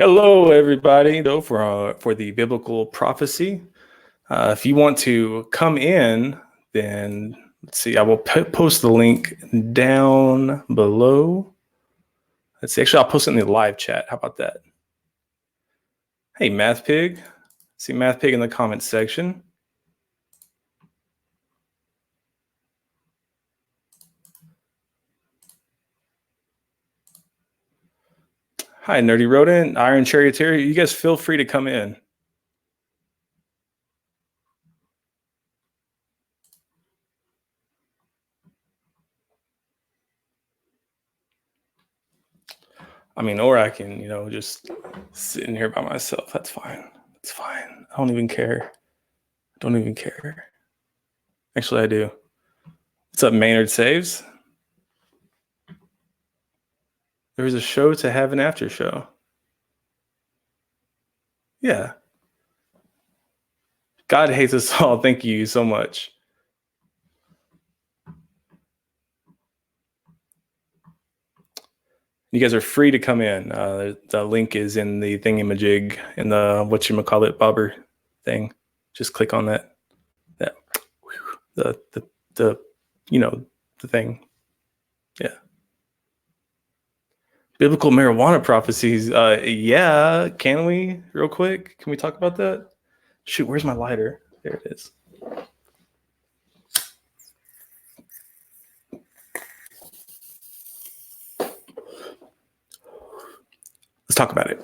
Hello, everybody. Though for the biblical prophecy, if you want to come in, then let's see. I will post the link down below. Let's see. Actually, I'll post it in the live chat. How about that? Hey, Math Pig. See Math Pig in the comments section. Hi, Nerdy Rodent, Iron Charioteer. You guys feel free to come in. I mean, or I can, just sit in here by myself. That's fine. It's fine. I don't even care. Actually, I do. What's up, Maynard Saves? There was a show to have an after show. Yeah. God hates us all. Thank you so much. You guys are free to come in. The link is in the thingamajig in the whatchamacallit bobber thing. Just click on that. The thing. Yeah. Biblical marijuana prophecies. Yeah. Can we real quick? Can we talk about that? Shoot, where's my lighter? There it is. Let's talk about it.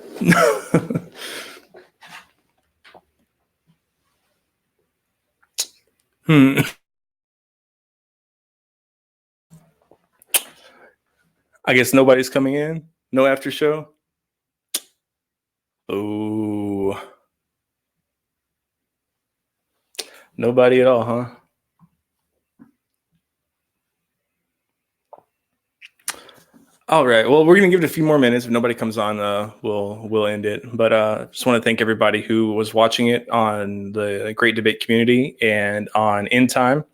I guess nobody's coming in. No after show. Oh, nobody at all, huh? All right. Well, we're gonna give it a few more minutes. If nobody comes on, we'll end it. But just want to thank everybody who was watching it on the Great Debate Community and on End Time.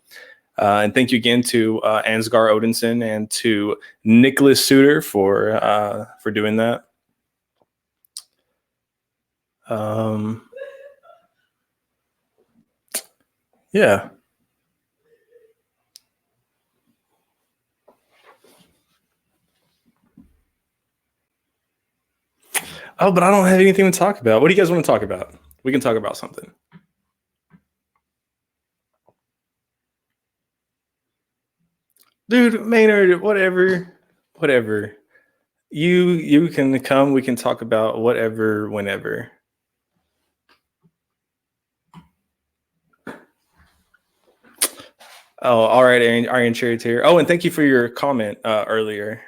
And thank you again to Ansgar Odinson and to Nicholas Suter for doing that. Yeah. Oh, but I don't have anything to talk about. What do you guys want to talk about? We can talk about something. Dude, Maynard, whatever. You can come. We can talk about whatever, whenever. Oh, all right, Aryan Charioteer. Oh, and thank you for your comment earlier.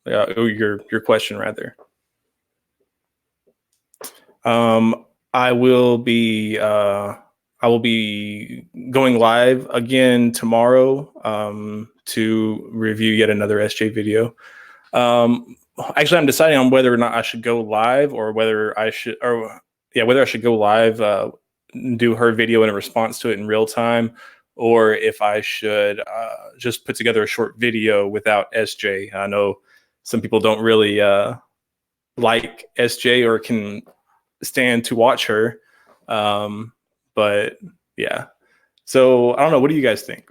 Your question rather. I will be going live again tomorrow to review yet another SJ video. Actually, I'm deciding on whether or not I should go live or whether I should go live, do her video in a response to it in real time, or if I should just put together a short video without SJ. I know some people don't really like SJ or can stand to watch her. But yeah. So I don't know. What do you guys think?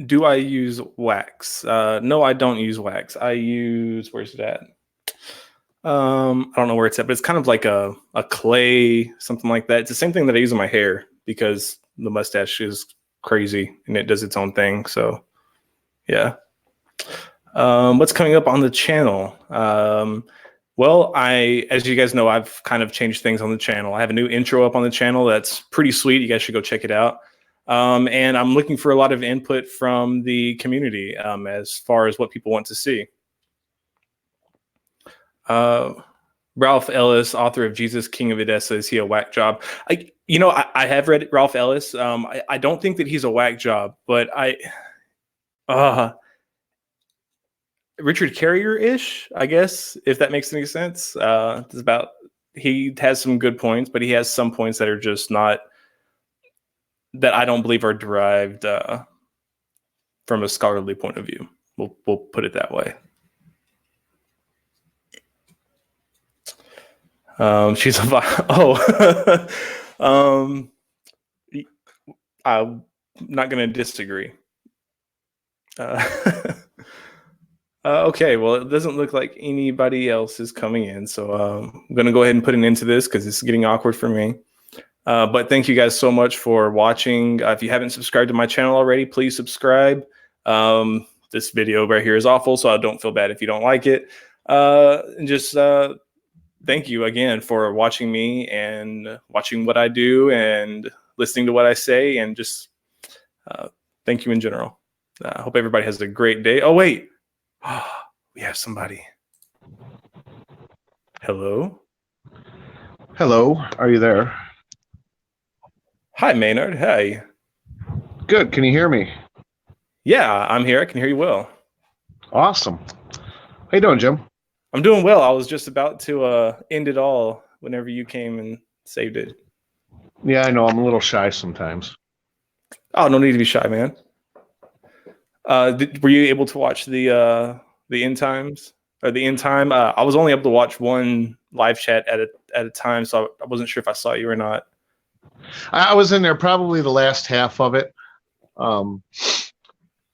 Do I use wax? No, I don't use wax. I use, where's it at? I don't know where it's at, but it's kind of like a clay, something like that. It's the same thing that I use on my hair because the mustache is crazy and it does its own thing. So yeah. What's coming up on the channel? Well, as you guys know, I've kind of changed things on the channel. I have a new intro up on the channel that's pretty sweet. You guys should go check it out. And I'm looking for a lot of input from the community as far as what people want to see. Ralph Ellis, author of Jesus, King of Edessa, is he a whack job? I have read Ralph Ellis. I don't think that he's a whack job, but Richard Carrier-ish, I guess, if that makes any sense. He has some good points, but he has some points that are just not, that I don't believe are derived from a scholarly point of view. We'll put it that way. She's a oh. um, I'm not going to disagree. Okay, well, it doesn't look like anybody else is coming in, so I'm going to go ahead and put an end to this because it's getting awkward for me. But thank you guys so much for watching. If you haven't subscribed to my channel already, please subscribe. This video right here is awful, so I don't feel bad if you don't like it. And just thank you again for watching me and watching what I do and listening to what I say, and just thank you in general. I hope everybody has a great day. Oh, wait. We have somebody. Hello? Hello, are you there? Hi, Maynard. Hey. Good, can you hear me? Yeah, I'm here. I can hear you well. Awesome. How you doing, Jim? I'm doing well. I was just about to end it all whenever you came and saved it. Yeah, I know. I'm a little shy sometimes. Oh, no need to be shy, man. Were you able to watch the end times or the end time? I was only able to watch one live chat at a time, so I wasn't sure if I saw you or not. I was in there probably the last half of it.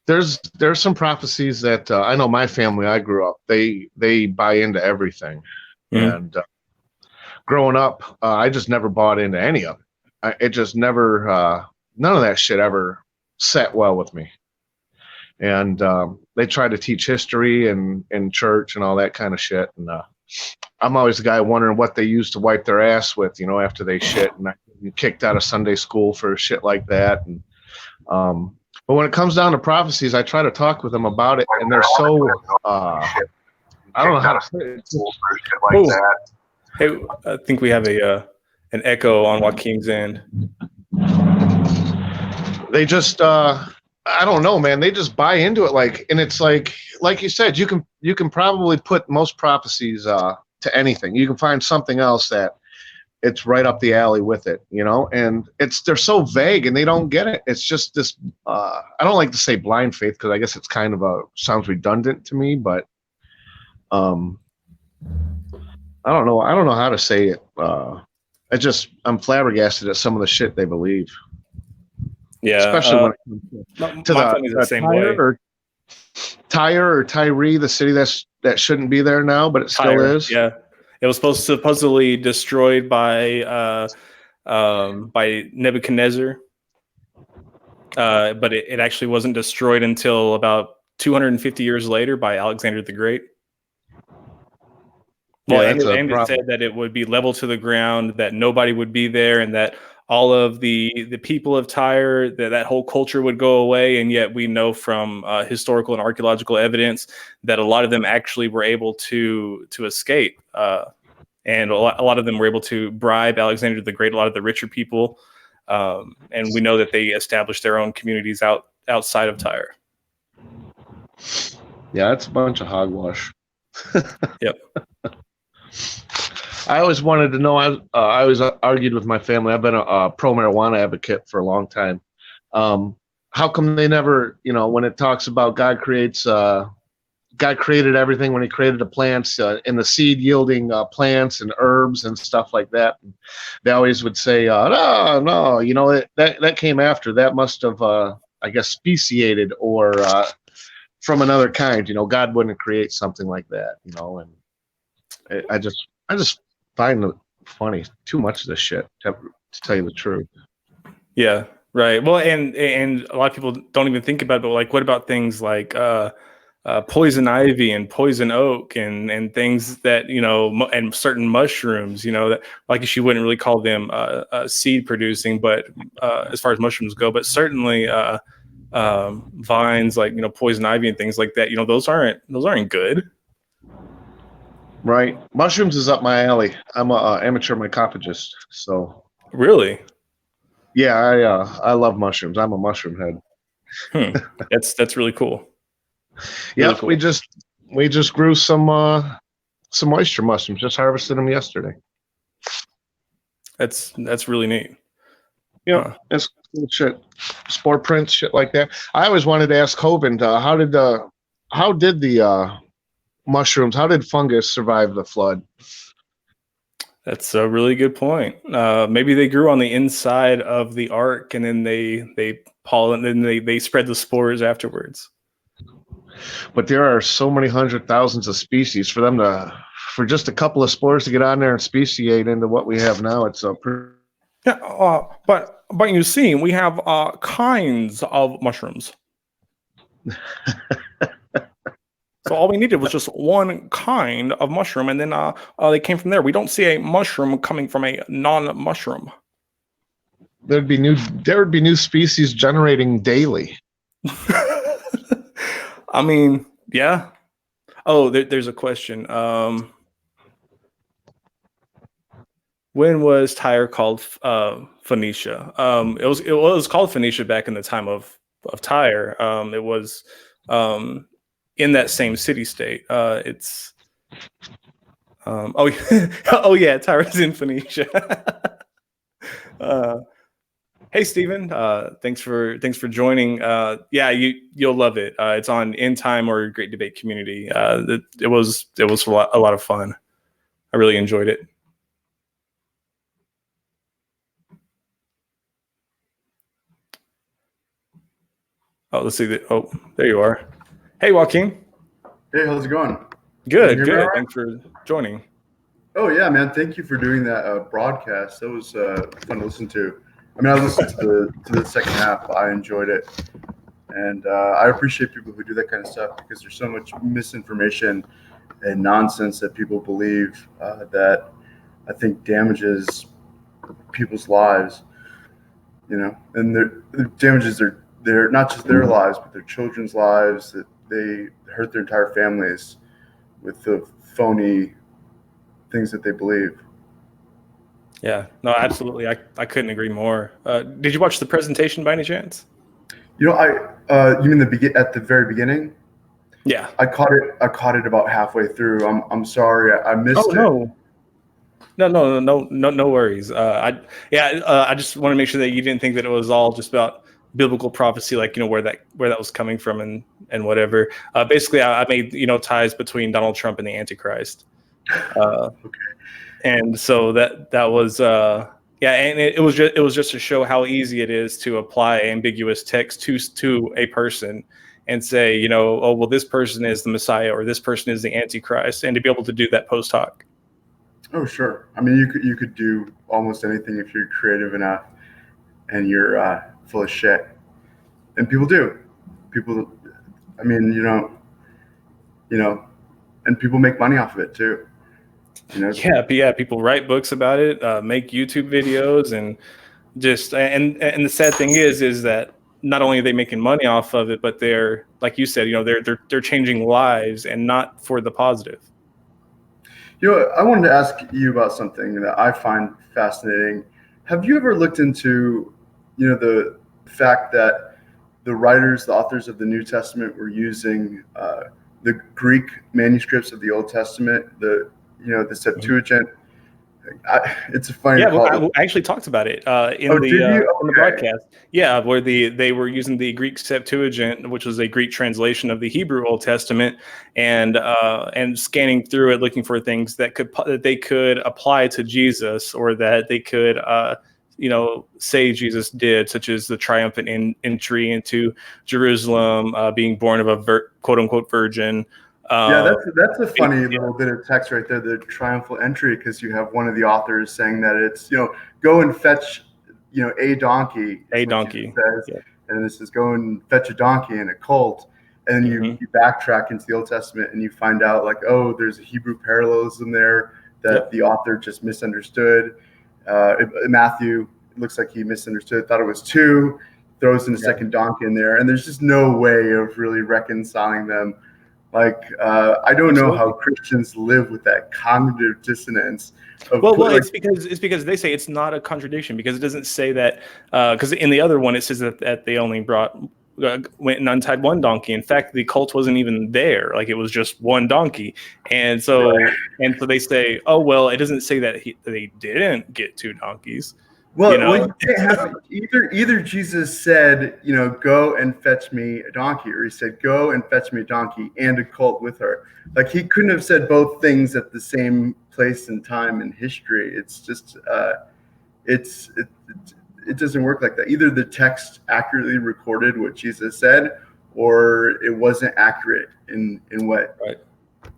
There's some prophecies that I know my family I grew up, they buy into everything. Mm-hmm. And growing up, I just never bought into any of it. It just never, none of that shit ever sat well with me. And they try to teach history and in church and all that kind of shit. And I'm always the guy wondering what they used to wipe their ass with, after they shit. And I get kicked out of Sunday school for shit like that. And but when it comes down to prophecies, I try to talk with them about it, and they're so I don't know how to say it. Like that. Hey, I think we have an echo on Joaquin's end. They just I don't know, man. They just buy into it, and it's like you said, you can probably put most prophecies to anything. You can find something else that it's right up the alley with it, and they're so vague and they don't get it. It's just this, I don't like to say blind faith because I guess it's kind of sounds redundant to me, but I don't know. I don't know how to say it. I'm flabbergasted at some of the shit they believe. Yeah. Especially when it comes to the same way. Tyre or Tyree, the city that shouldn't be there now, but it still is. Yeah. It was supposedly destroyed by Nebuchadnezzar, but it actually wasn't destroyed until about 250 years later by Alexander the Great. Well, and it said that it would be level to the ground, that nobody would be there, and that all of the people of Tyre, that whole culture would go away. And yet we know from historical and archaeological evidence that a lot of them actually were able to escape. And a lot of them were able to bribe Alexander the Great, a lot of the richer people. And we know that they established their own communities outside of Tyre. Yeah, it's a bunch of hogwash. Yep. I always wanted to know. I always argued with my family. I've been a pro-marijuana advocate for a long time. How come they never, when it talks about God created everything when he created the plants and the seed yielding plants and herbs and stuff like that. And they always would say, no, that came after. That must have, I guess, speciated or from another kind. God wouldn't create something like that, and I just find it funny. Too much of this shit, to tell you the truth. Yeah, right. Well, and a lot of people don't even think about it, but what about things like poison ivy and poison oak and things that, and certain mushrooms, that you wouldn't really call them seed producing, but as far as mushrooms go, but certainly vines like, poison ivy and things like that, those aren't good. Right. Mushrooms is up my alley. I'm a amateur mycologist, so. Really? Yeah, I love mushrooms. I'm a mushroom head. That's really cool. Yeah, cool. we just grew some oyster mushrooms. Just harvested them yesterday. That's really neat. Yeah, it's cool shit. Spore prints, shit like that. I always wanted to ask Hovind, how did the mushrooms, how did fungus survive the flood? That's a really good point. Maybe they grew on the inside of the ark, and then they pollen, and then they spread the spores afterwards. But there are so many hundred thousands of species for just a couple of spores to get on there and speciate into what we have now. It's a Yeah, but you see, we have kinds of mushrooms. So all we needed was just one kind of mushroom, and then they came from there. We don't see a mushroom coming from a non-mushroom. There would be new species generating daily. I mean, yeah. Oh, there's a question. When was Tyre called Phoenicia? It was called Phoenicia back in the time of Tyre. It was in that same city state. It's oh yeah, Tyre's in Phoenicia. Hey Stephen, thanks for joining. Yeah, you'll love it. It's on End Time or Great Debate Community. It was a lot of fun. I really enjoyed it. Oh, let's see. Oh, there you are. Hey, Joaquin. Hey, how's it going? Good. Thanks for joining. Oh yeah, man. Thank you for doing that broadcast. That was fun to listen to. I mean, I listened to the second half. I enjoyed it, and I appreciate people who do that kind of stuff because there's so much misinformation and nonsense that people believe that I think damages people's lives. You know, and the damages they're not just their lives, but their children's lives. That they hurt their entire families with the phony things that they believe. Yeah, no, absolutely. I couldn't agree more. Did you watch the presentation by any chance? You know, you mean at the very beginning? Yeah, I caught it about halfway through. I'm sorry, I missed it. No worries. I just want to make sure that you didn't think that it was all just about biblical prophecy, like where that was coming from and whatever. Basically, I made ties between Donald Trump and the Antichrist. Okay. And so that was and it was just to show how easy it is to apply ambiguous text to a person and say, oh well, this person is the Messiah or this person is the Antichrist, and to be able to do that post hoc. Oh sure. I mean, you could do almost anything if you're creative enough and you're full of shit. And people do. People. I mean, and people make money off of it too. Yeah, people write books about it, make YouTube videos, and just and the sad thing is that not only are they making money off of it, but they're, like you said, they're changing lives and not for the positive. I wanted to ask you about something that I find fascinating. Have you ever looked into, the fact that the authors of the New Testament were using the Greek manuscripts of the Old Testament, the Septuagint? It's a funny. Yeah, I actually talked about it in the broadcast. Yeah, where they were using the Greek Septuagint, which was a Greek translation of the Hebrew Old Testament, and scanning through it, looking for things that they could apply to Jesus, or that they could say Jesus did, such as the triumphant entry into Jerusalem, being born of a quote unquote virgin. Yeah, that's a funny little bit of text right there, the triumphal entry, because you have one of the authors saying that it's, go and fetch, a donkey. A donkey. Says, yeah. And this is go and fetch a donkey in a colt. And then you backtrack into the Old Testament and you find out like, oh, there's a Hebrew parallelism there that the author just misunderstood. Matthew, it looks like he misunderstood, thought it was two, throws in a second donkey in there. And there's just no way of really reconciling them. Like, I don't know how Christians live with that cognitive dissonance. It's because they say it's not a contradiction, because it doesn't say that. Because in the other one, it says that they only went and untied one donkey. In fact, the cult wasn't even there; like it was just one donkey. And so they say, oh well, it doesn't say that they didn't get two donkeys. Well, you can't have either Jesus said, go and fetch me a donkey, or he said, go and fetch me a donkey and a colt with her. Like, he couldn't have said both things at the same place and time in history. It's just, it doesn't work like that. Either the text accurately recorded what Jesus said, or it wasn't accurate in what.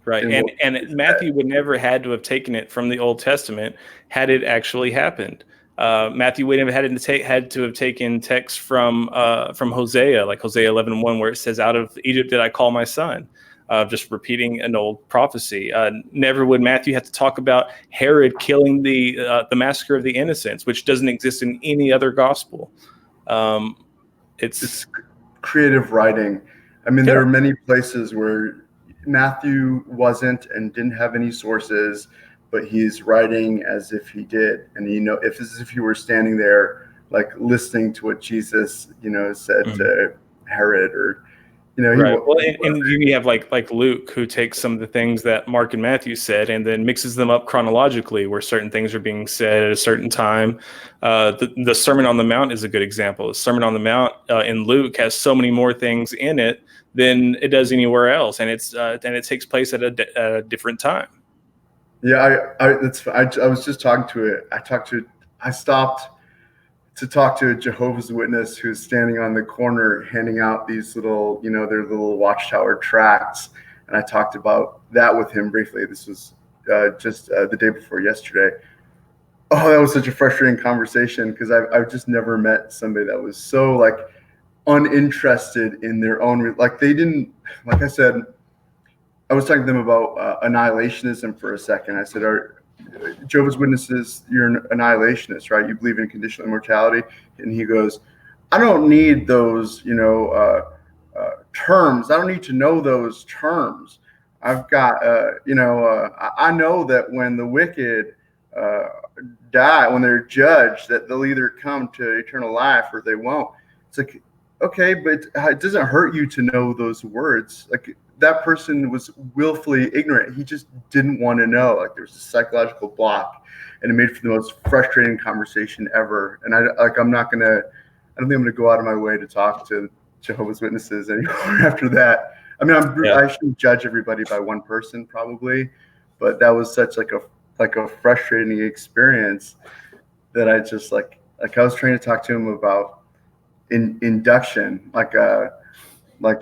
Right. And Matthew would never had to have taken it from the Old Testament had it actually happened. Matthew would have had to have taken text from Hosea, like Hosea 11:1, where it says, "Out of Egypt did I call my son," just repeating an old prophecy. Never would Matthew have to talk about Herod killing the massacre of the innocents, which doesn't exist in any other gospel. It's creative writing. I mean, there are many places where Matthew wasn't and didn't have any sources, but he's writing as if he did, and as if you were standing there, like listening to what Jesus, said to Herod, or right. Well, and you have like Luke, who takes some of the things that Mark and Matthew said and then mixes them up chronologically, where certain things are being said at a certain time. The Sermon on the Mount is a good example. The Sermon on the Mount in Luke has so many more things in it than it does anywhere else, and it takes place at a different time. Yeah, I was just talking to it. I stopped to talk to a Jehovah's Witness who's standing on the corner handing out these little, their little Watchtower tracts, and I talked about that with him briefly. This was just the day before yesterday. Oh, that was such a frustrating conversation, because I've just never met somebody that was so like uninterested in their own, like they didn't, like I said, I was talking to them about annihilationism for a second. I said, "Are Jehovah's Witnesses, you're an annihilationist, right? You believe in conditional immortality?" And he goes, "I don't need those, terms. I don't need to know those terms. I've got, I know that when the wicked die, when they're judged, that they'll either come to eternal life or they won't." It's like, okay, but it doesn't hurt you to know those words. Like, that person was willfully ignorant. He just didn't want to know. Like, there was a psychological block, and it made for the most frustrating conversation ever. And I don't think I'm gonna go out of my way to talk to Jehovah's Witnesses anymore after that. I mean, I shouldn't judge everybody by one person probably, but that was such like a frustrating experience that I just like I was trying to talk to him about induction, like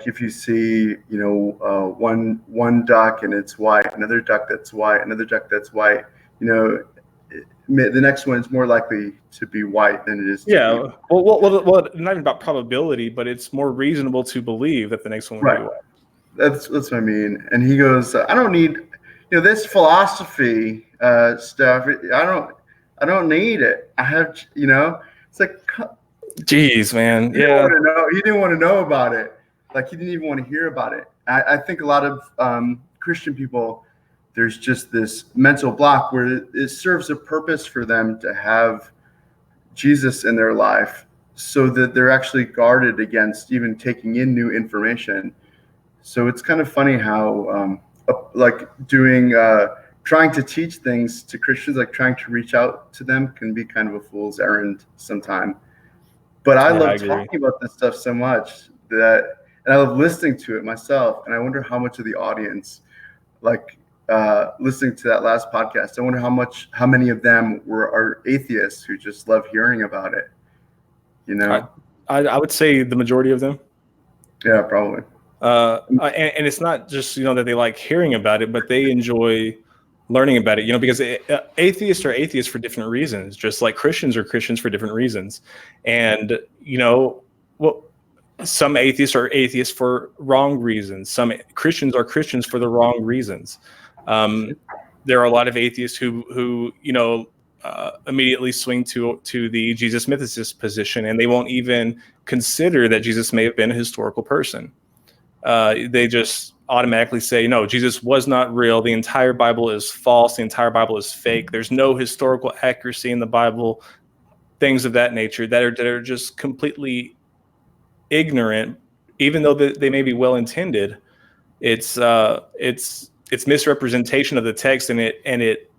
if you see, one duck and it's white, another duck that's white, another duck that's white, the next one is more likely to be white than it is to be. Well, not even about probability, but it's more reasonable to believe that the next one will be white. That's what I mean. And he goes, "I don't need, this philosophy stuff. I don't need it. I have, it's like, jeez, man. He didn't want to know about it. Like, he didn't even want to hear about it. I think a lot of Christian people, there's just this mental block where it serves a purpose for them to have Jesus in their life, so that they're actually guarded against even taking in new information. So it's kind of funny how trying to teach things to Christians, like trying to reach out to them, can be kind of a fool's errand sometimes. But I love talking about this stuff so much and I love listening to it myself. And I wonder how much of the audience, listening to that last podcast, I wonder how many of them are atheists who just love hearing about it. I would say the majority of them. Yeah, probably. And it's not just, that they like hearing about it, but they enjoy learning about it, because atheists are atheists for different reasons, just like Christians are Christians for different reasons. And, some atheists are atheists for wrong reasons. Some Christians are Christians for the wrong reasons. There are a lot of atheists who immediately swing to the Jesus mythicist position, and they won't even consider that Jesus may have been a historical person. They just automatically say, no, Jesus was not real. The entire Bible is false. The entire Bible is fake. There's no historical accuracy in the Bible. Things of that nature that are just completely ignorant, even though they may be well intended. It's misrepresentation of the text, and it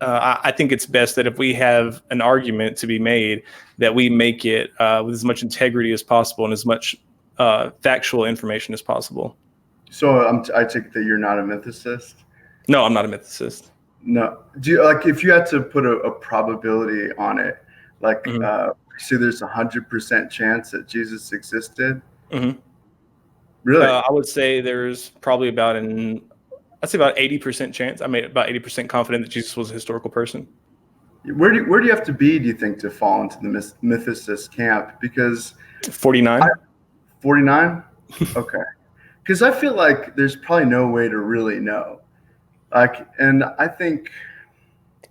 I think it's best that if we have an argument to be made, that we make it with as much integrity as possible and as much factual information as possible. So I take that you're not a mythicist. No, I'm not a mythicist. No. Do you, like, if you had to put a probability on it, like say there's 100% chance that Jesus existed? Really? I would say there's probably I'd say about 80% chance. I made about 80% confident that Jesus was a historical person. Where do you have to be, do you think, to fall into the mythicist camp? Because 49. 49? Okay. Because I feel like there's probably no way to really know. Like, and I think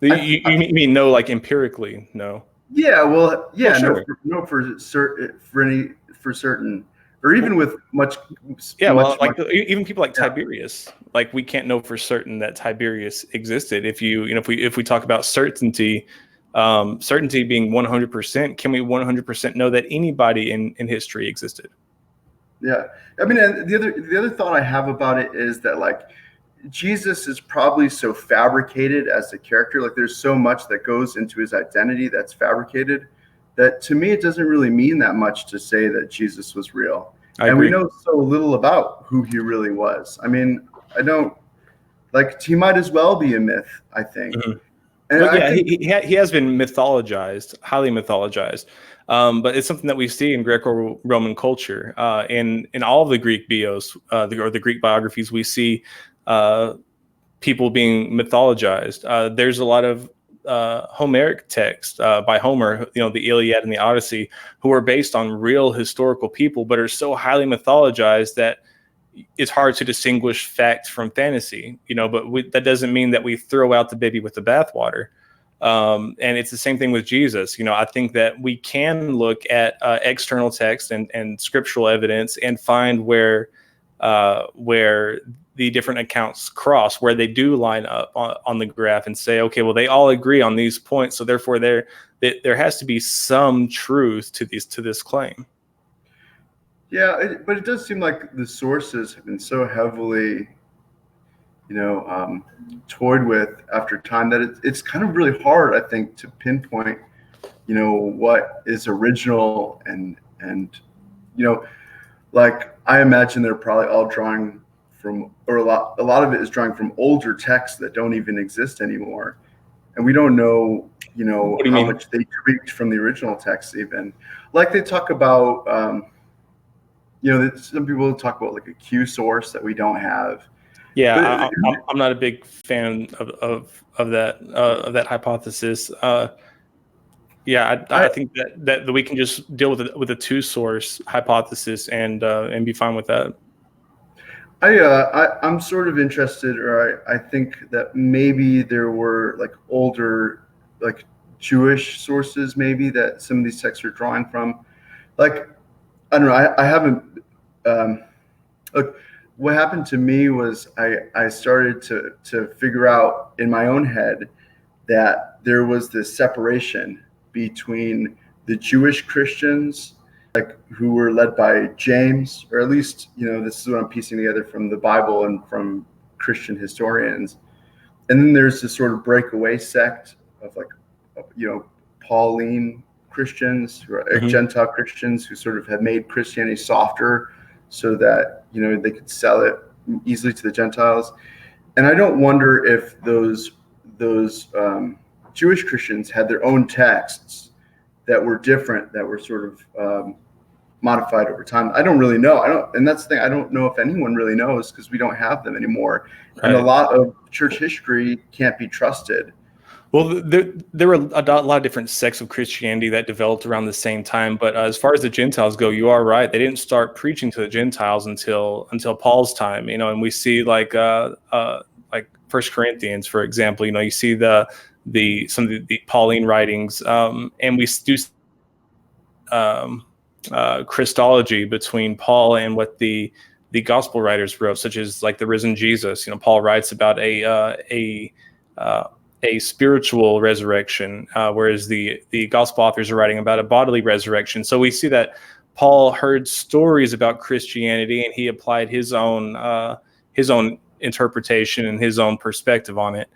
You mean no, like empirically? No. Yeah, well, yeah, sure. no, for certain, or even with much. Yeah, much, well, like even people like Tiberius, like we can't know for certain that Tiberius existed. If we talk about certainty, certainty being 100%, can we 100% know that anybody in history existed? Yeah, I mean, and the other thought I have about it is that, like, Jesus is probably so fabricated as a character. Like, there's so much that goes into his identity that's fabricated, that to me it doesn't really mean that much to say that Jesus was real. I agree. We know so little about who he really was. I mean, I don't, like, he might as well be a myth, I think. And well, yeah, he has been mythologized, highly mythologized. But it's something that we see in Greco-Roman culture. In all of the Greek bios, or the Greek biographies, we see people being mythologized. There's a lot of Homeric text by Homer, the Iliad and the Odyssey, who are based on real historical people, but are so highly mythologized that it's hard to distinguish fact from fantasy. But that doesn't mean that we throw out the baby with the bathwater. And it's the same thing with Jesus. I think that we can look at external text and scriptural evidence and find where the different accounts cross, where they do line up on the graph, and say, okay, well, they all agree on these points, so therefore there has to be some truth to this claim. Yeah, but it does seem like the sources have been so heavily, toyed with after time that it's kind of really hard, I think, to pinpoint, what is original and like, I imagine they're probably all drawing from, or a lot of it is drawing from older texts that don't even exist anymore, and we don't know, how much they tweaked from the original text. Even, like, they talk about, some people talk about, like, a Q source that we don't have. Yeah, I'm not a big fan of that hypothesis. I think that we can just deal with a two source hypothesis and be fine with that. I'm sort of interested, or I think that maybe there were, like, older, like, Jewish sources, maybe, that some of these texts are drawing from. Like, I don't know. I haven't. Look, what happened to me was I started to figure out in my own head that there was this separation between the Jewish Christians, like, who were led by James, or at least, this is what I'm piecing together from the Bible and from Christian historians. And then there's this sort of breakaway sect of, like, Pauline Christians, who are Gentile Christians, who sort of have made Christianity softer so that, they could sell it easily to the Gentiles. And I don't wonder if those Jewish Christians had their own texts that were different, that were sort of modified over time. I don't really know. And that's the thing. I don't know if anyone really knows, because we don't have them anymore. Right. And a lot of church history can't be trusted. Well, there were a lot of different sects of Christianity that developed around the same time. But as far as the Gentiles go, you are right. They didn't start preaching to the Gentiles until Paul's time. And we see like First Corinthians, for example. You see some of the Pauline writings, and we do Christology between Paul and what the gospel writers wrote, such as, like, the risen Jesus. Paul writes about a spiritual resurrection, whereas the gospel authors are writing about a bodily resurrection. So we see that Paul heard stories about Christianity, and he applied his own interpretation and his own perspective on it.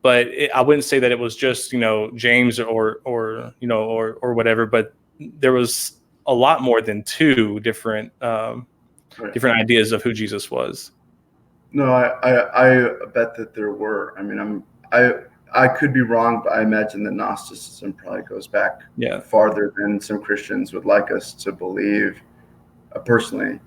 but I wouldn't say that it was just James or whatever. But there was a lot more than two different different ideas of who Jesus was. No, I bet that there were. I mean, I could be wrong, but I imagine that Gnosticism probably goes back farther than some Christians would like us to believe. Personally,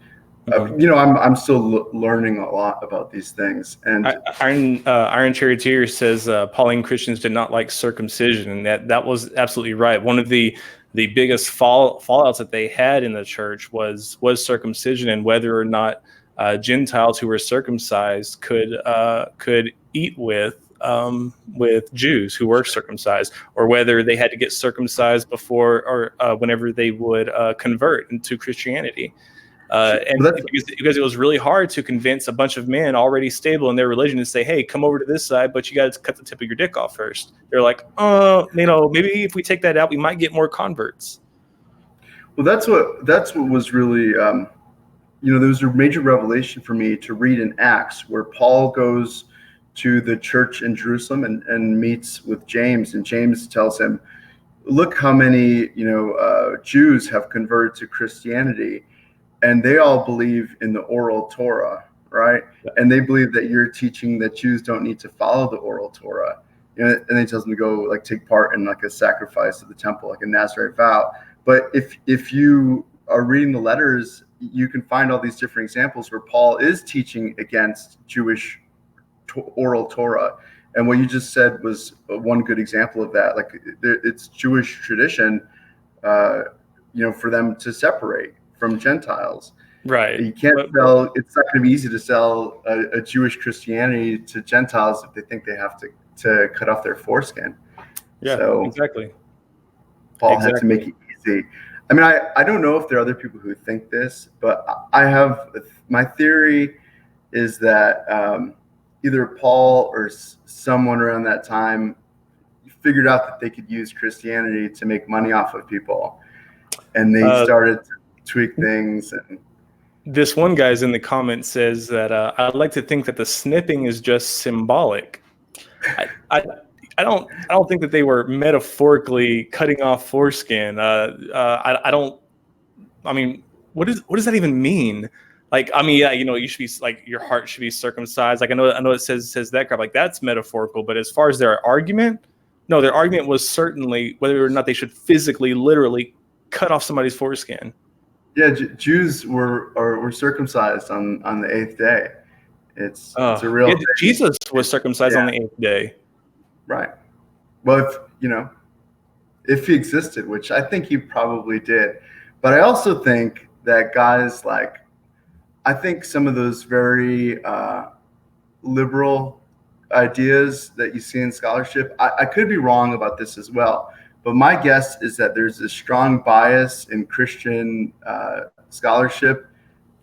I'm still learning a lot about these things. And Iron Charioteer says Pauline Christians did not like circumcision, and that was absolutely right. One of the biggest fallouts that they had in the church was circumcision, and whether or not Gentiles who were circumcised could eat with Jews who were circumcised, or whether they had to get circumcised before or whenever they would convert into Christianity. Because it was really hard to convince a bunch of men already stable in their religion to say, hey, come over to this side, but you got to cut the tip of your dick off first. They're like, maybe if we take that out, we might get more converts. Well, that's what was really, there was a major revelation for me to read in Acts, where Paul goes to the church in Jerusalem and meets with James, and James tells him, look how many, Jews have converted to Christianity. And they all believe in the oral Torah, right? Yeah. And they believe that you're teaching that Jews don't need to follow the oral Torah. And then he tells them to go take part in a sacrifice at the temple, like a Nazarite vow. But if you are reading the letters, you can find all these different examples where Paul is teaching against Jewish oral Torah. And what you just said was one good example of that. It's Jewish tradition, for them to separate from Gentiles. Right. You can't sell, it's not going to be easy to sell a Jewish Christianity to Gentiles if they think they have to cut off their foreskin. Yeah, so exactly. Paul had to make it easy. I mean, I don't know if there are other people who think this, but my theory is that either Paul or someone around that time figured out that they could use Christianity to make money off of people. And they started to tweak things. And this one guy's in the comments says that I'd like to think that the snipping is just symbolic. I don't think that they were metaphorically cutting off foreskin. I mean, what does that even mean? You should be your heart should be circumcised. I know it says that crap. That's metaphorical. But as far as their argument was certainly whether or not they should physically, literally cut off somebody's foreskin. Yeah, Jews were circumcised on the 8th day. It's a real thing. Jesus was circumcised on the 8th day. Right. Well, if he existed, which I think he probably did. But I also think that guys I think some of those very liberal ideas that you see in scholarship, I could be wrong about this as well. But my guess is that there's a strong bias in Christian scholarship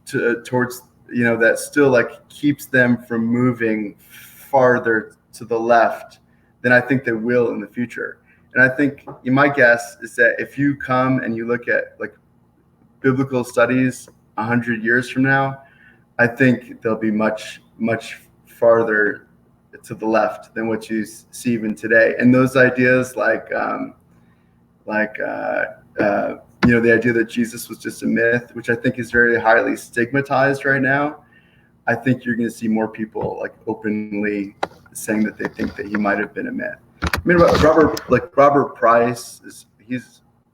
towards, that still keeps them from moving farther to the left than I think they will in the future. And I think my guess is that if you come and you look at biblical studies 100 years from now, I think they'll be much, much farther to the left than what you see even today. And those ideas the idea that Jesus was just a myth, which I think is very highly stigmatized right now. I think you're going to see more people openly saying that they think that he might have been a myth. I mean, Robert Price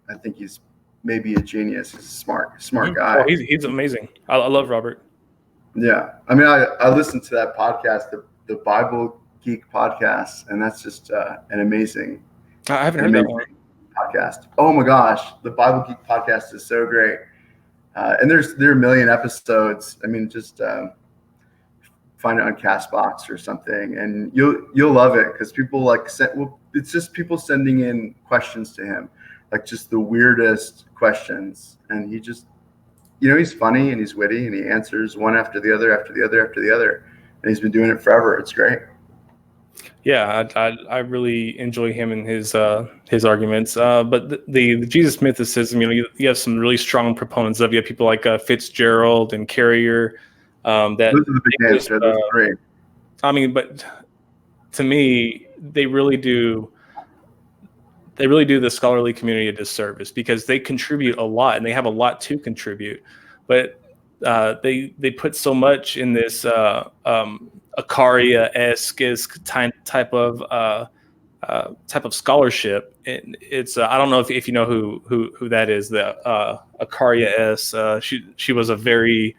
I think he's maybe a genius. He's a smart guy. Oh, he's amazing. I love Robert. Yeah. I mean, I listened to that podcast, the Bible Geek podcast, and that's just an amazing. I haven't heard that one. Podcast. Oh my gosh, the Bible Geek podcast is so great, and there are a million episodes. I mean, just find it on Castbox or something, and you'll love it because people it's just people sending in questions to him, just the weirdest questions, and he just he's funny and he's witty and he answers one after the other after the other after the other, and he's been doing it forever. It's great. Yeah, I really enjoy him and his arguments. But the Jesus mythicism, you have some really strong proponents of. You have people like Fitzgerald and Carrier. Those are the big names. Those great. I mean, but to me, they really do the scholarly community a disservice, because they contribute a lot and they have a lot to contribute, but they put so much in this Acaria-esque type of scholarship. It's I don't know if you know who that is. The Acaria-esque. She was a very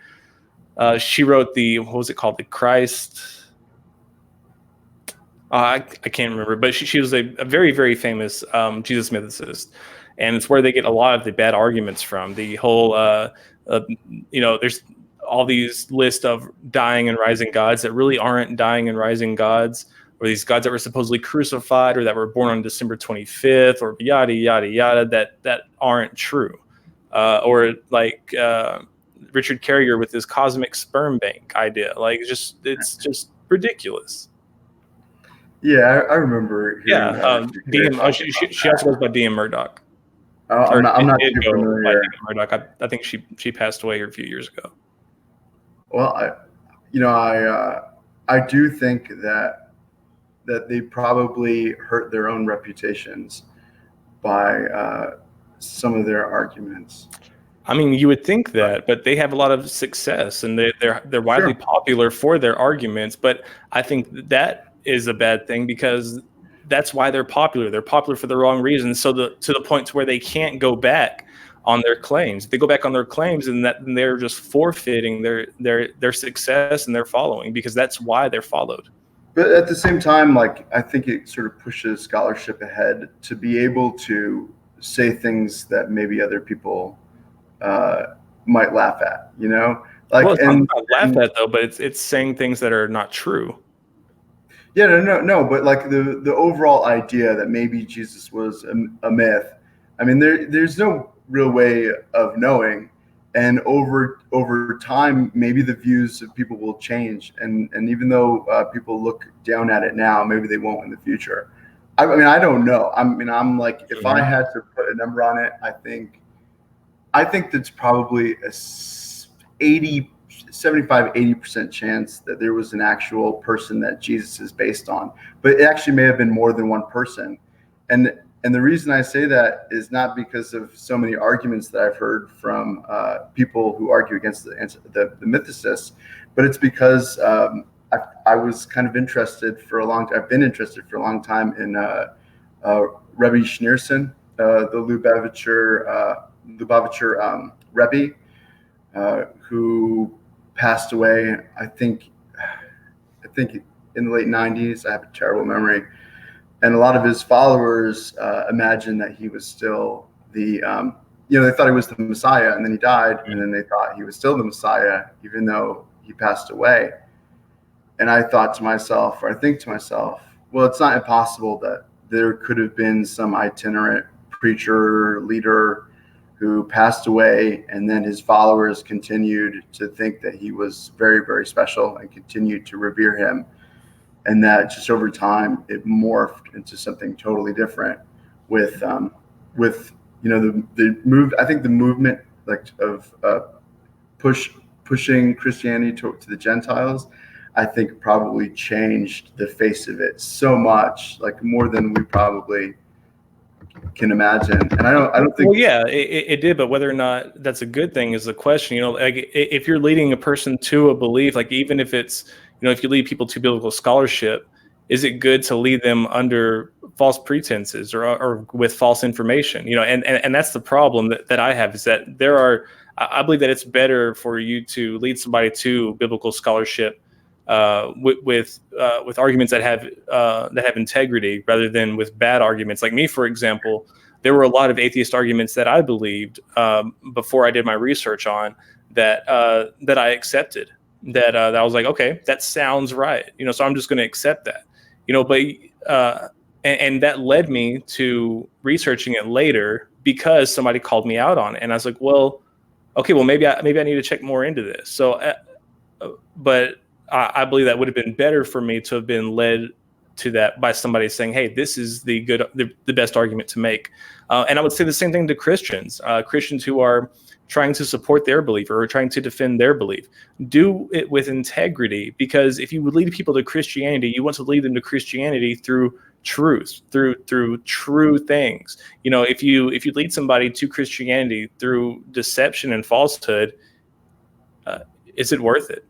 she wrote what was it called? The Christ. I can't remember, but she was a very, very famous Jesus mythicist, and it's where they get a lot of the bad arguments from. The whole, there's all these list of dying and rising gods that really aren't dying and rising gods, or these gods that were supposedly crucified or that were born on December 25th, or yada yada yada, that aren't true, or like Richard Carrier with his cosmic sperm bank idea. Like, it's just ridiculous. Yeah, I remember. DM. She also goes by DM Murdoch. I'm not too familiar. Murdoch. I think she passed away a few years ago. Well, I do think that they probably hurt their own reputations by some of their arguments. I mean, you would think that, but they have a lot of success, and they're widely popular for their arguments. But I think that is a bad thing, because that's why they're popular. They're popular for the wrong reasons. So to the point to where they can't go back on their claims. If they go back on their claims, and then they're just forfeiting their success and their following, because that's why they're followed. But at the same time, like, I think it sort of pushes scholarship ahead to be able to say things that maybe other people might laugh at, Like, well, it's not laugh at though, but it's saying things that are not true. Yeah, no, but like the overall idea that maybe Jesus was a myth. I mean, there's no real way of knowing, and over time, maybe the views of people will change, and even though people look down at it now, maybe they won't in the future. I mean, I don't know. I'm like, if I had to put a number on it, I think that's probably a 75-80% chance that there was an actual person that Jesus is based on, but it actually may have been more than one person. And the reason I say that is not because of so many arguments that I've heard from people who argue against the mythicists, but it's because I was kind of interested for a long time. I've been interested for a long time in Rebbe Schneerson, the Lubavitcher Rebbe, who passed away, I think in the late 90s. I have a terrible memory. And a lot of his followers imagined that he was still they thought he was the Messiah, and then he died, and then they thought he was still the Messiah, even though he passed away. And I think to myself, well, it's not impossible that there could have been some itinerant preacher, leader who passed away, and then his followers continued to think that he was very, very special and continued to revere him. And that just over time, it morphed into something totally different with the move. I think the movement of pushing Christianity to the Gentiles, I think probably changed the face of it so much, like more than we probably can imagine. And I don't think. Well, yeah, it did, but whether or not that's a good thing is the question. Like, if you're leading a person to a belief, like, even if it's, if you lead people to biblical scholarship, is it good to lead them under false pretenses or with false information? And that's the problem that I have, is that I believe that it's better for you to lead somebody to biblical scholarship with arguments that have integrity, rather than with bad arguments. Like me, for example, there were a lot of atheist arguments that I believed before I did my research on that I accepted. That I was like, okay, that sounds right. So I'm just going to accept that. But and that led me to researching it later, because somebody called me out on it, and I was like, well, okay, well, maybe I need to check more into this. So, but I believe that would have been better for me to have been led to that by somebody saying, hey, this is the best argument to make. And I would say the same thing to Christians who are trying to support their belief or trying to defend their belief. Do it with integrity, because if you would lead people to Christianity, you want to lead them to Christianity through truth, through true things. You know, if you lead somebody to Christianity through deception and falsehood, is it worth it?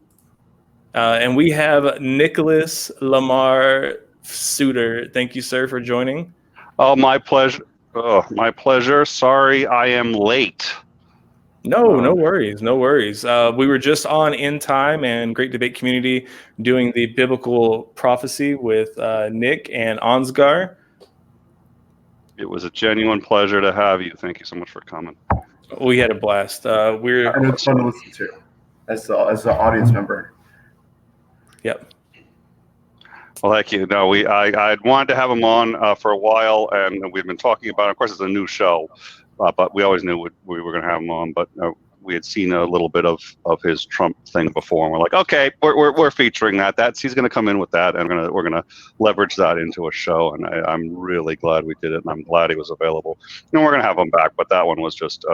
And we have Nicholas Lamar Suter. Thank you, sir, for joining. Oh, my pleasure. Oh, my pleasure. Sorry, I am late. No worries, no worries. We were just on In Time and Great Debate Community doing the biblical prophecy with Nick and Ansgar. It was a genuine pleasure to have you. Thank you so much for coming. We had a blast. And it's fun to listen to as an audience member. Yep. Well, thank you. No, I wanted to have him on for a while, and we've been talking about it. Of course, it's a new show, but we always knew we were going to have him on. But we had seen a little bit of his Trump thing before, and we're like, okay, we're featuring that. He's going to come in with that, and we're gonna leverage that into a show. And I'm really glad we did it, and I'm glad he was available. And we're going to have him back, but that one was just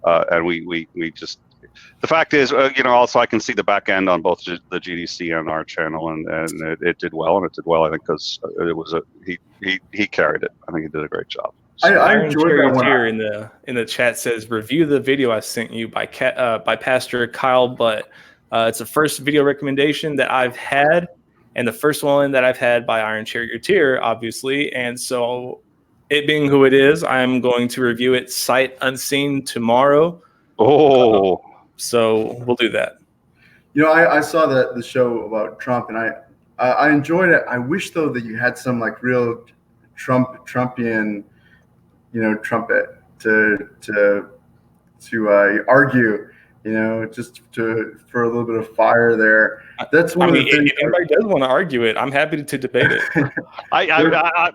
and we just. The fact is, also I can see the back end on both the GDC and our channel, and it did well, and it did well, I think, because it was he carried it. I think he did a great job. So I enjoyed that one. Here in the chat says, review the video I sent you by Pastor Kyle Butt. It's the first video recommendation that I've had, and the first one that I've had by Iron Charioteer, obviously. And so, it being who it is, I'm going to review it sight unseen tomorrow. Oh. So we'll do that. You know, I saw the show about Trump, and I enjoyed it. I wish, though, that you had some like real Trumpian, trumpet to argue, just for a little bit of fire there. That's one of the things. If anybody does want to argue it, I'm happy to debate it.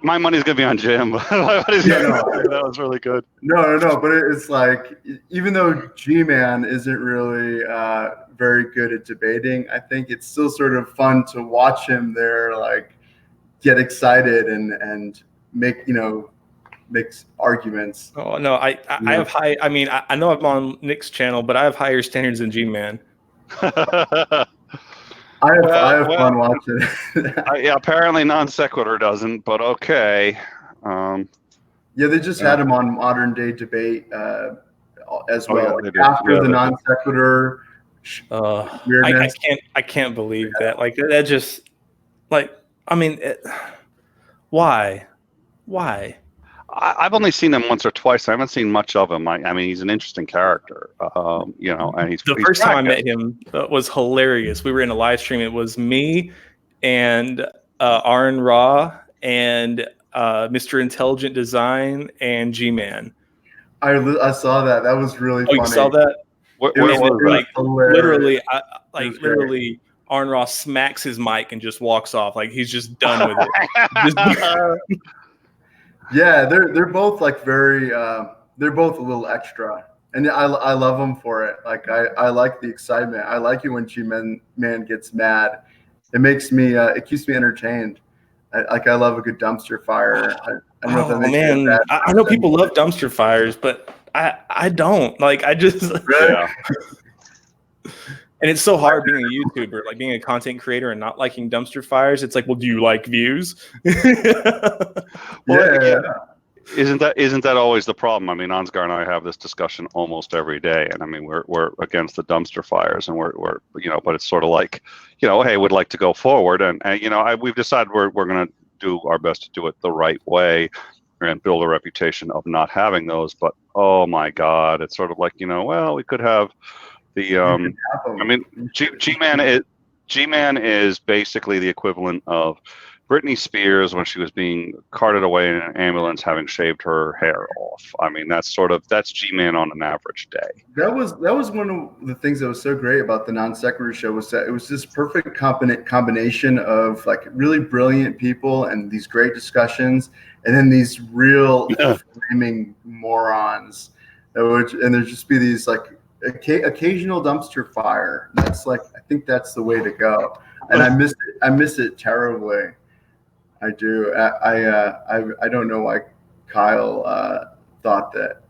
My money's gonna be on Jim. That was really good. No, but it's like, even though G-Man isn't really very good at debating, I think it's still sort of fun to watch him there, like, get excited and make makes arguments. Oh no, I have high. I mean, I know I'm on Nick's channel, but I have higher standards than G-Man. I have fun watching it. Apparently non sequitur doesn't, but okay. Yeah, they just had him on Modern Day Debate as well. After the non sequitur weirdness. I can't believe that. Like, that just, like, I mean, why? I've only seen him once or twice. I haven't seen much of him. I mean, he's an interesting character, and he's the first time I met him was hilarious. We were in a live stream. It was me and Aaron Ra and Mr. Intelligent Design and G-Man. I saw that. That was really funny. You saw that? Where was that? Literally, Aaron Ra smacks his mic and just walks off. Like, he's just done with it. Yeah, they're both like very. They're both a little extra, and I love them for it. Like, I like the excitement. I like it when G-Man gets mad. It makes me. It keeps me entertained. I love a good dumpster fire. I don't know if that makes me bad. I know people love dumpster fires, but I don't. Like, I just. Really? Yeah. And it's so hard being a YouTuber, like being a content creator and not liking dumpster fires. It's like, well, do you like views? Yeah. Isn't that always the problem? I mean, Ansgar and I have this discussion almost every day, and I mean, we're against the dumpster fires, and we're but it's sort of like, hey, we'd like to go forward, and we've decided we're going to do our best to do it the right way and build a reputation of not having those. But oh my God, it's sort of like, well, we could have. I mean, G-Man is basically the equivalent of Britney Spears when she was being carted away in an ambulance, having shaved her hair off. I mean, that's G-Man on an average day. That was one of the things that was so great about the Non Sequitur show, was that it was this perfect combination of like really brilliant people and these great discussions, and then these real flaming morons. And there'd just be these like occasional dumpster fire. That's like, I think that's the way to go. And I miss it terribly. I do. I don't know why Kyle thought that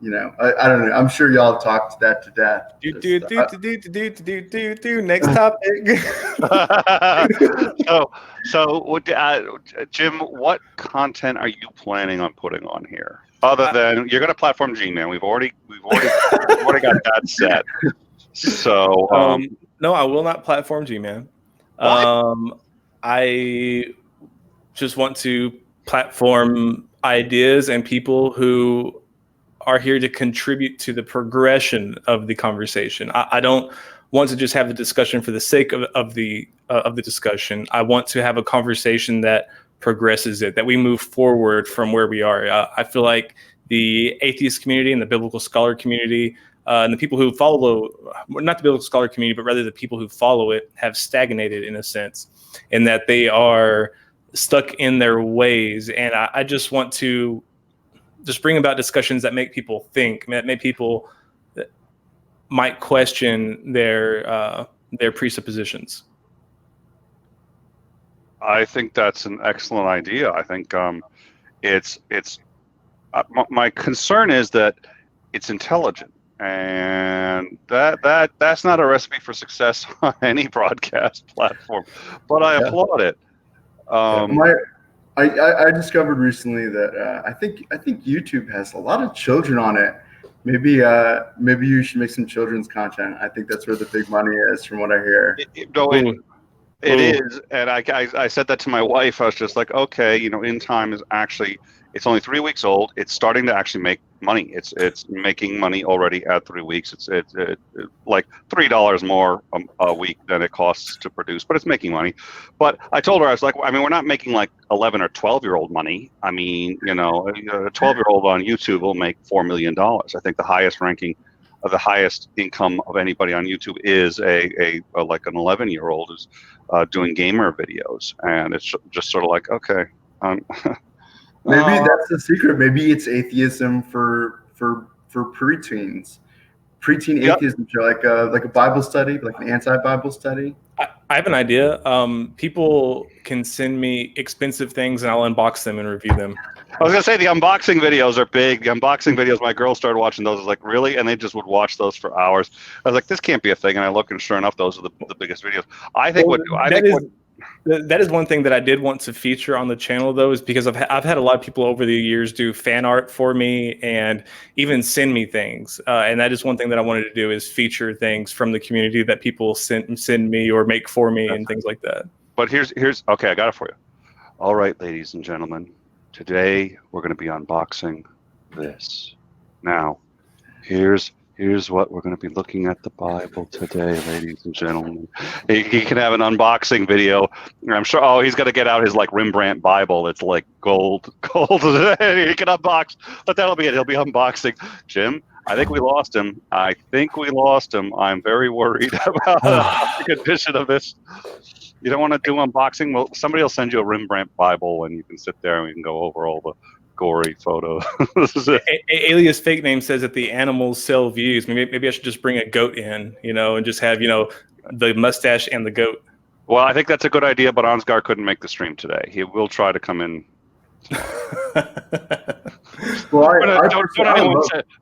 I don't know. I'm sure y'all talked that to death. Next topic. Jim, what content are you planning on putting on here? Other than you're going to platform G-Man, we've already got that set. So no, I will not platform G-Man. I just want to platform ideas and people who are here to contribute to the progression of the conversation. I don't want to just have a discussion for the sake of the discussion. I want to have a conversation that progresses it, that we move forward from where we are. I feel like the atheist community and the biblical scholar community and the people who follow, not the biblical scholar community, but rather the people who follow it, have stagnated in a sense, in that they are stuck in their ways. And I just want to just bring about discussions that make people think, that make people that might question their presuppositions. I think that's an excellent idea. I think my concern is that it's intelligent, and that's not a recipe for success on any broadcast platform. But I applaud it. I discovered recently that I think YouTube has a lot of children on it. Maybe you should make some children's content. I think that's where the big money is, from what I hear. It is, and I said that to my wife. I was just like, okay, In Time is actually, it's only 3 weeks old. It's starting to actually make money. It's making money already at 3 weeks. It's like $3 more a week than it costs to produce, but it's making money. But I told her, I was like, we're not making like 11 or 12-year-old money. A 12-year-old on YouTube will make $4 million. I think the highest ranking of the highest income of anybody on YouTube is a like an 11-year-old is doing gamer videos, and it's just sort of like, okay. Maybe that's the secret. Maybe it's atheism for preteens, preteen atheism show, like a Bible study, like an anti-Bible study. I have an idea. People can send me expensive things, and I'll unbox them and review them. I was gonna say the unboxing videos are big. The unboxing videos, my girls started watching those. I was like, really? And they just would watch those for hours. I was like, this can't be a thing. And I look, and sure enough, those are the biggest videos. That is one thing that I did want to feature on the channel, though, is because I've had a lot of people over the years do fan art for me and even send me things. And that is one thing that I wanted to do, is feature things from the community that people send me or make for me and things like that. But here's okay, I got it for you. All right, ladies and gentlemen, today we're going to be unboxing this. Now, here's what we're going to be looking at the Bible today, ladies and gentlemen. He can have an unboxing video. I'm sure. He's going to get out his like Rembrandt Bible. It's like gold. He can unbox, but that'll be it. He'll be unboxing. Jim, I think we lost him. I'm very worried about the condition of this. You don't want to do unboxing? Well, somebody will send you a Rembrandt Bible, and you can sit there and we can go over all the gory photos. Alias Fake Name says that the animals sell views. Maybe I should just bring a goat in, and just have, the mustache and the goat. Well, I think that's a good idea, but Ansgar couldn't make the stream today. He will try to come in.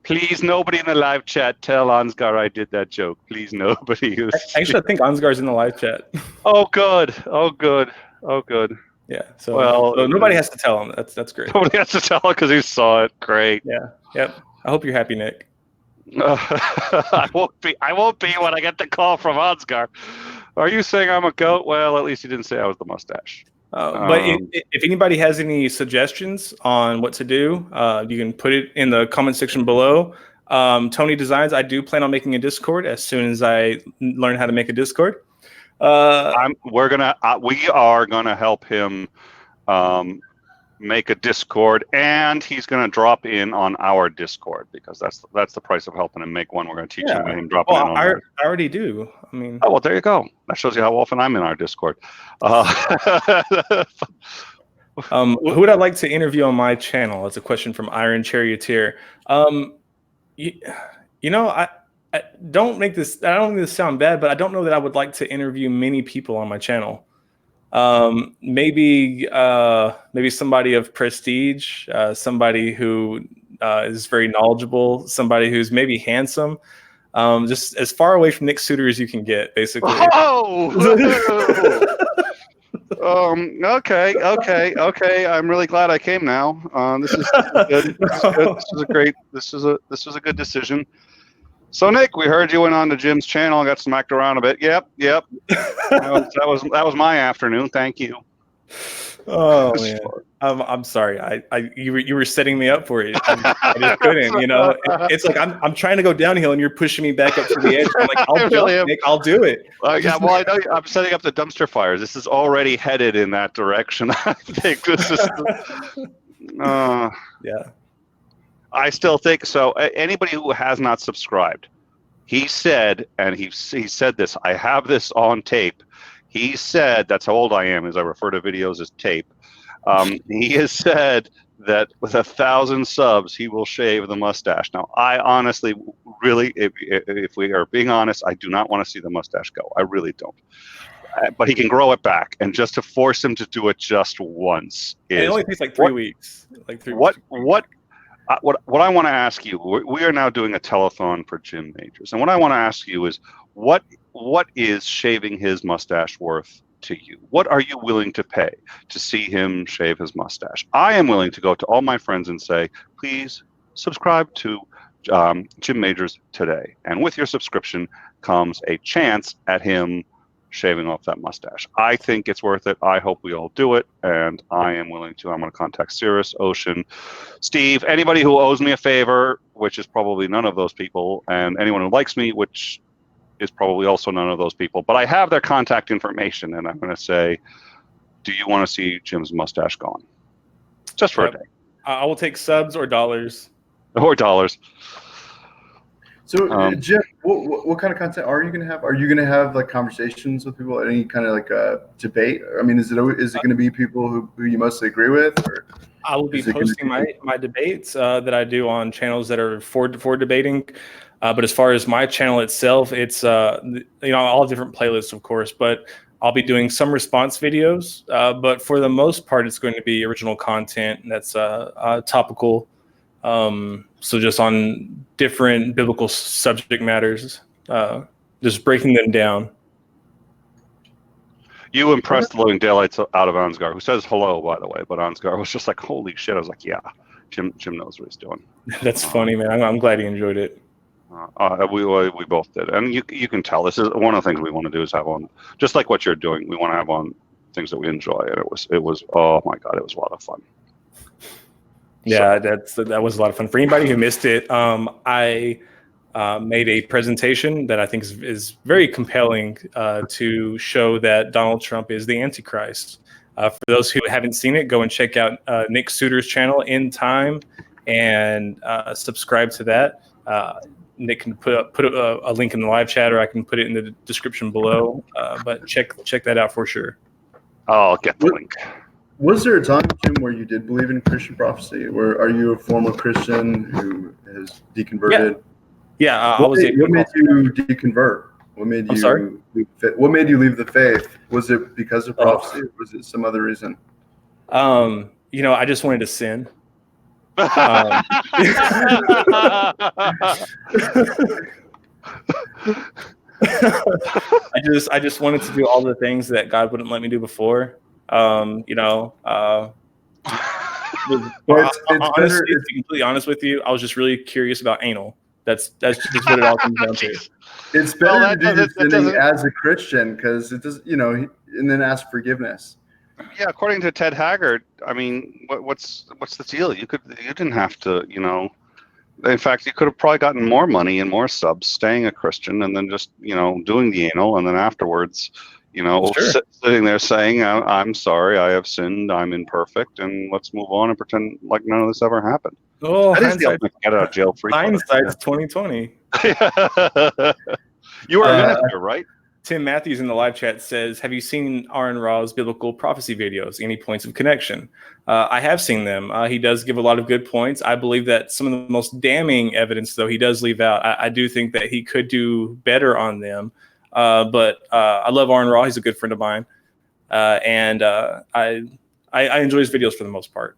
Please, nobody in the live chat tell Ansgar I did that joke. Please, nobody. Actually, I think Ansgar's in the live chat. Oh, good. Yeah. So nobody has to tell him. That's great. Nobody has to tell him because he saw it. Great. Yeah. Yep. I hope you're happy, Nick. I won't be when I get the call from Ansgar. Are you saying I'm a goat? Well, at least you didn't say I was the mustache. But if anybody has any suggestions on what to do, you can put it in the comment section below. Tony Designs, I do plan on making a Discord as soon as I learn how to make a Discord. We are gonna help him make a Discord, and he's gonna drop in on our Discord, because that's the price of helping him make one. We're gonna teach him and dropping in on I already do. Oh, well, there you go. That shows you how often I'm in our Discord. Who would I like to interview on my channel? That's a question from Iron Charioteer. I don't make this sound bad, but I don't know that I would like to interview many people on my channel. Maybe somebody of prestige, somebody who is very knowledgeable, somebody who's maybe handsome, just as far away from Nick Suter as you can get, basically. Oh! Okay. I'm really glad I came now. This is good. This was a good decision. So Nick, we heard you went on to Jim's channel and got smacked around a bit. Yep. That was my afternoon. Thank you. Oh man, I'm sorry. You were setting me up for it. I just couldn't. You know, it's like I'm trying to go downhill and you're pushing me back up to the edge. I'm like, I'll jump, Nick. I'll do it. Yeah, well, I know I'm setting up the dumpster fires. This is already headed in that direction. I think this is. Yeah. I still think so. Anybody who has not subscribed, he said, and he said this. I have this on tape. He said, that's how old I am, as I refer to videos as tape. He has said that with 1,000 subs, he will shave the mustache. Now, I honestly, really, if we are being honest, I do not want to see the mustache go. I really don't. But he can grow it back, and just to force him to do it just once is. It only takes like 3 weeks. Like 3 What? weeks. What I want to ask you, we are now doing a telethon for Jim Majors, and what I want to ask you is, what is shaving his mustache worth to you? What are you willing to pay to see him shave his mustache? I am willing to go to all my friends and say, please subscribe to Jim Majors today, and with your subscription comes a chance at him shaving off that mustache. I think it's worth it. I hope we all do it, and I am willing to. I'm going to contact Cirrus, Ocean, Steve, anybody who owes me a favor, which is probably none of those people, and anyone who likes me, which is probably also none of those people. But I have their contact information, and I'm going to say, do you want to see Jim's mustache gone? Just for a day. I will take subs or dollars. Or dollars. So, Jim, what kind of content are you going to have? Are you going to have like conversations with people, any kind of like a debate? I mean, is it going to be people who you mostly agree with? Or I will be posting my debates that I do on channels that are for debating. But as far as my channel itself, it's all different playlists, of course. But I'll be doing some response videos. But for the most part, it's going to be original content that's topical. So just on different biblical subject matters, just breaking them down. You impressed the living daylights out of Ansgar, who says hello, by the way. But Ansgar was just like, holy shit. I was like, yeah, Jim knows what he's doing. That's funny, man. I'm glad he enjoyed it. We both did. And you can tell this is one of the things we want to do is have on, just like what you're doing, we want to have on things that we enjoy. And it was oh my God, it was a lot of fun. Yeah, that was a lot of fun. For anybody who missed it, I made a presentation that I think is very compelling to show that Donald Trump is the Antichrist. For those who haven't seen it, go and check out Nick Suter's channel, In Time, and subscribe to that. Nick can put a link in the live chat, or I can put it in the description below. But check that out for sure. I'll get the link. Was there a time, Jim, where you did believe in Christian prophecy? Or are you a former Christian who has deconverted? Yeah. What made you deconvert? What made you? I'm sorry? What made you leave the faith? Was it because of prophecy, or was it some other reason? I just wanted to sin. Uh, I just wanted to do all the things that God wouldn't let me do before. To be completely honest with you, I was just really curious about anal. That's just what it all comes down to. It's better to do sinning as a Christian, because it does, and then ask forgiveness. Yeah, according to Ted Haggard, I mean, what's the deal? You didn't have to, In fact, you could have probably gotten more money and more subs staying a Christian, and then just doing the anal, and then afterwards, sitting there saying, "I'm sorry, I have sinned, I'm imperfect, and let's move on and pretend like none of this ever happened." Oh, that is the ultimate get out of jail free. Hindsight's 2020. You were a minister, right? Tim Matthews in the live chat says, have you seen Aaron Ra's biblical prophecy videos? Any points of connection? I have seen them. He does give a lot of good points. I believe that some of the most damning evidence, though, he does leave out. I do think that he could do better on them. But I love Aaron Ra. He's a good friend of mine. And I enjoy his videos for the most part.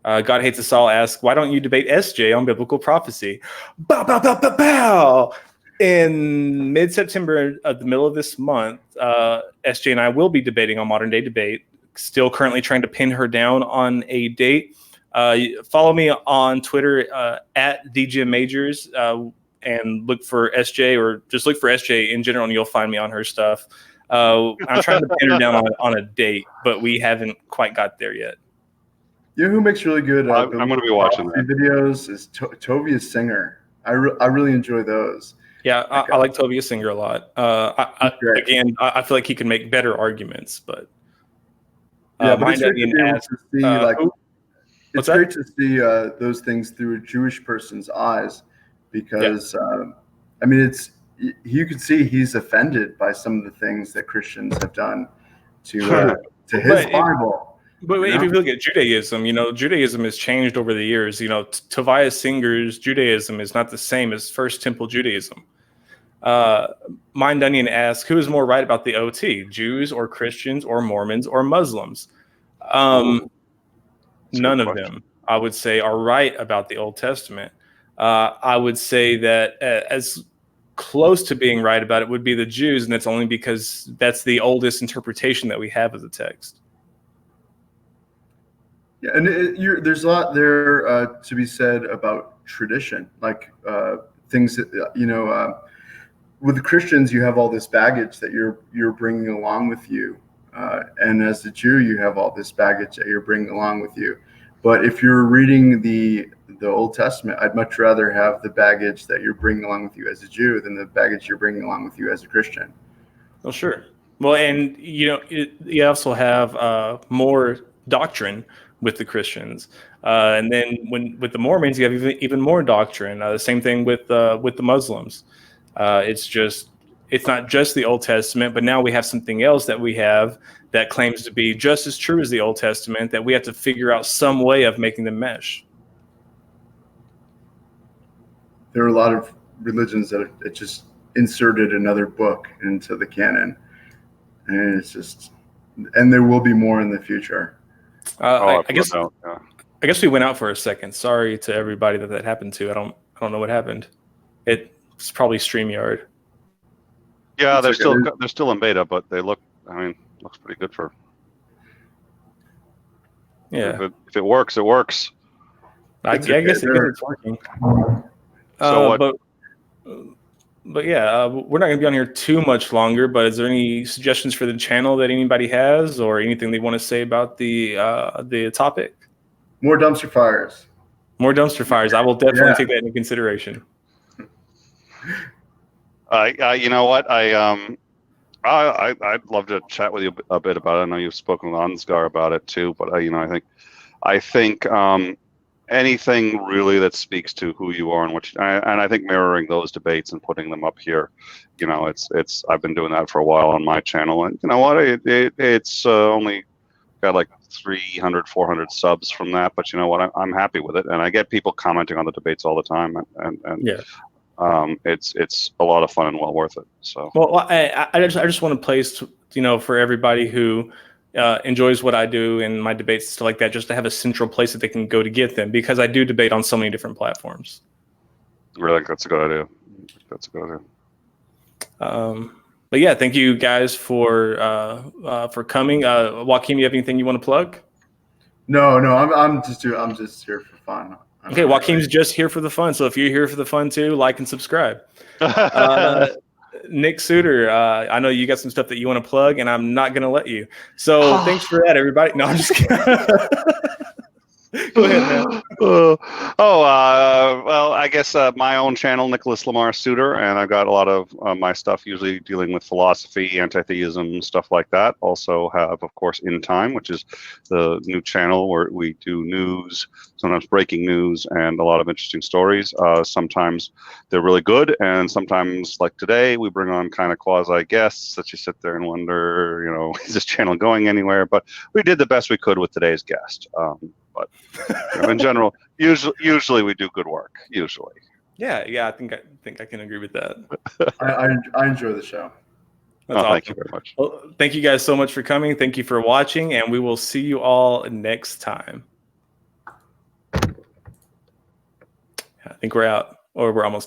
God Hates Us All asks, why don't you debate SJ on biblical prophecy? Bow, bow, bow, bow, bow. In mid-September, the middle of this month, SJ and I will be debating on Modern Day Debate. Still currently trying to pin her down on a date. Follow me on Twitter at DJ Majors and look for SJ, or just look for SJ in general, and you'll find me on her stuff. I'm trying to pin her down on a date, but we haven't quite got there yet. You know who makes really good I'm going to be watching that. videos is Tovia Singer. I really enjoy those. Yeah, I like Tovia Singer a lot. I feel like he can make better arguments, but but it's great to see it's great to see those things through a Jewish person's eyes, because I mean, you can see he's offended by some of the things that Christians have done to his Bible. But if you look at Judaism, Judaism has changed over the years. Tovia Singer's Judaism is not the same as First Temple Judaism. Mind Onion asks, who is more right about the OT, Jews or Christians or Mormons or Muslims? None of them, I would say, are right about the Old Testament. I would say that as close to being right about it would be the Jews, and that's only because that's the oldest interpretation that we have of the text. Yeah, and there's a lot there to be said about tradition, like things that with the Christians, you have all this baggage that you're bringing along with you, and as a Jew, you have all this baggage that you're bringing along with you. But if you're reading the Old Testament, I'd much rather have the baggage that you're bringing along with you as a Jew than the baggage you're bringing along with you as a Christian. Well, sure. Well, and you also have more doctrine with the Christians, and then with the Mormons, you have even more doctrine. The same thing with the Muslims. It's not just the Old Testament, but now we have something else that we have that claims to be just as true as the Old Testament, that we have to figure out some way of making them mesh. There are a lot of religions that it just inserted another book into the canon, and and there will be more in the future. I guess we went out for a second. Sorry to everybody that happened to. I don't know what happened. It's probably StreamYard. Yeah, they're still in beta, but they looks pretty good for. Yeah. If it works, it works. I guess it's working. So what? But yeah, we're not going to be on here too much longer. But is there any suggestions for the channel that anybody has, or anything they want to say about the topic? More dumpster fires. More dumpster fires. I will definitely take that into consideration. You know what? I'd love to chat with you a bit about it. I know you've spoken with Ansgar about it too, but I think anything really that speaks to who you are and and I think mirroring those debates and putting them up here, I've been doing that for a while on my channel, and you know what? It's only got like 300, 400 subs from that, but you know what? I'm happy with it, and I get people commenting on the debates all the time, and yeah. It's a lot of fun and well worth it. So well, I just want to place for everybody who enjoys what I do in my debates, stuff like that, just to have a central place that they can go to get them, because I do debate on so many different platforms. I think that's a good idea. But yeah, thank you guys for coming. Joaquin, you have anything you want to plug? No, I'm just here for fun. Okay, Joaquin's just here for the fun. So if you're here for the fun too, like and subscribe. Nick Suter, I know you got some stuff that you want to plug, and I'm not going to let you. So thanks for that, everybody. No, I'm just kidding. Go ahead, man. Well, I guess my own channel, Nicholas Lamar Suter, and I've got a lot of my stuff usually dealing with philosophy, anti-theism, stuff like that. Also have, of course, In Time, which is the new channel where we do news, sometimes breaking news, and a lot of interesting stories. Sometimes they're really good, and sometimes, like today, we bring on kind of quasi guests that you sit there and wonder, is this channel going anywhere? But we did the best we could with today's guest. But in general, usually we do good work. Usually. Yeah. I think I can agree with that. I enjoy the show. That's awesome. Thank you very much. Well, thank you guys so much for coming. Thank you for watching, and we will see you all next time. I think we're out, or we're almost